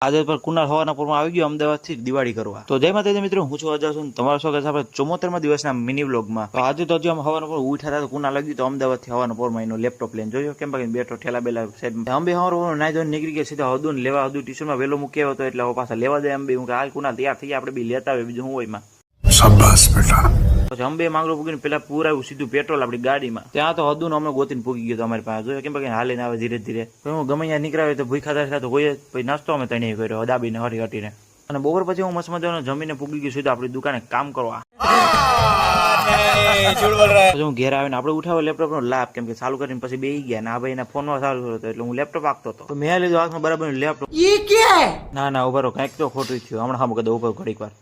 આજે પર કુનાલ હવાના પૂરમાં આવી ગયો અમદાવાદથી દિવાળી કરવા. તો જય માતાજી મિત્રો, હું છું અજય છું. તમારો સ્વાગત છે આપણે 74મા દિવસના મિની વ્લોગમાં. તો આજે તો હજી અમે હવાના પૂર ઉઠ્યા હતા તો કુનાલ લાગી તો અમદાવાદથી હવાના પૂરમાં એનો લેપટોપ લઈને જોયો કેમ કે બેઠો ઠેલા બેલા સાઈડ અંબે હવારો નાઈ ધોઈને નીકળી ગયા સીધા હદું લેવા હદું ટ્યુશનમાં વેલો મૂકી આવ્યો હતો એટલે હવે પાછા લેવા જાય અંબે. હું હાલ કુનાલ તૈયાર થઈ ગયા, આપણે બી લેતા આવે બીજું હું હોય માં. શાબાશ બેટા. પછી અંબે માંગરો પૂગીને પેલા પૂરાયું સીધું પેટ્રોલ આપણી ગાડીમાં. ત્યાં તો હદું અમે ગોતીને પૂગી ગયો અમારી પાસે જોયો કેમ કે હાલીને આવે ધીરે ધીરે. હું ગમે ત્યાં નીકળાવે તો ભૂખા થાય તો હોય પછી નાસ્તો અમે તને કર્યો દાબીને હરી હટીને. અને બપોર પછી હું મસ્ત મજાનો જમીને પૂગી ગયો સીધું આપણી દુકાને કામ કરવા. હું ઘેર આવીને આપણે ઉઠાવ્યો લેપટોપ નો લાભ કેમ કે ચાલુ કરીને પછી બેસી ગયા ના ભાઈ ફોનમાં ચાલુ કર્યો હતો એટલે હું લેપટોપ આપતો હતો. તો મેં લીધો હાથમાં બરાબર લેપટોપ. ના ઉભા રહો, કંઈક તો ખોટું થયું હમણાં હા કદો ઉપર ઘડીક વાર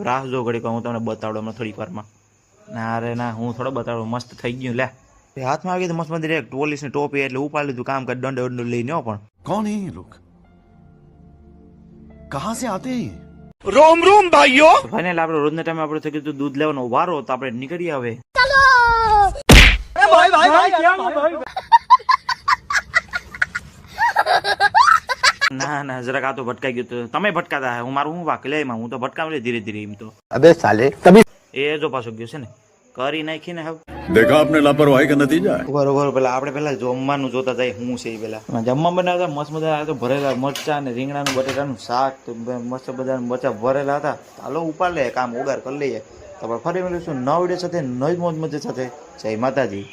રાહ જો ઘડીક વાર હું તમને બતાવડો હમણાં થોડીક વારમાં. ના અરે ના હું થોડો બતાડો મસ્ત થઈ ગયું લે. હાથમાં આવી ગયું મસ્ત મજા પોલીસની ટોપી એટલે ઉપાડી લીધું કામ કરી દંડ લઈને પણ कौन है ये लोग कहां से आते हैं रोम रोम भाइयों. ફાઇનલ આપણે રોજના ટાઈમે આપણે થઈ ગયું દૂધ લેવાનો વારો તો આપણે નીકળી આવે. ના જરાક આ તો ભટકાઈ ગયું. તમે ભટકાતા હું મારું હું વાક લે હું તો ભટકાવ લે ધીરે ધીરે એમ તો. अबे साले तभी એ જો પાછો ગયો છે ને કરી નાખીને હવે देखा आपने लापरवाही का नतीजा બરોબર. પેલા આપણે પેલા જમવાનું જોતા જાય હું છે એ પેલા જમવા બનાવતા મસ્ત મજા તો ભરેલા મરચા ને રીંગણાનું બટેટાનું શાક મસ્ત બધા મરચા ભરેલા હતા. ચાલો ઉપાડ લે કામ ઉગાર કરી લઈએ. તો ફરી મળીશું નવા વિડીયો સાથે નવી મોજ મજા સાથે. જય માતાજી.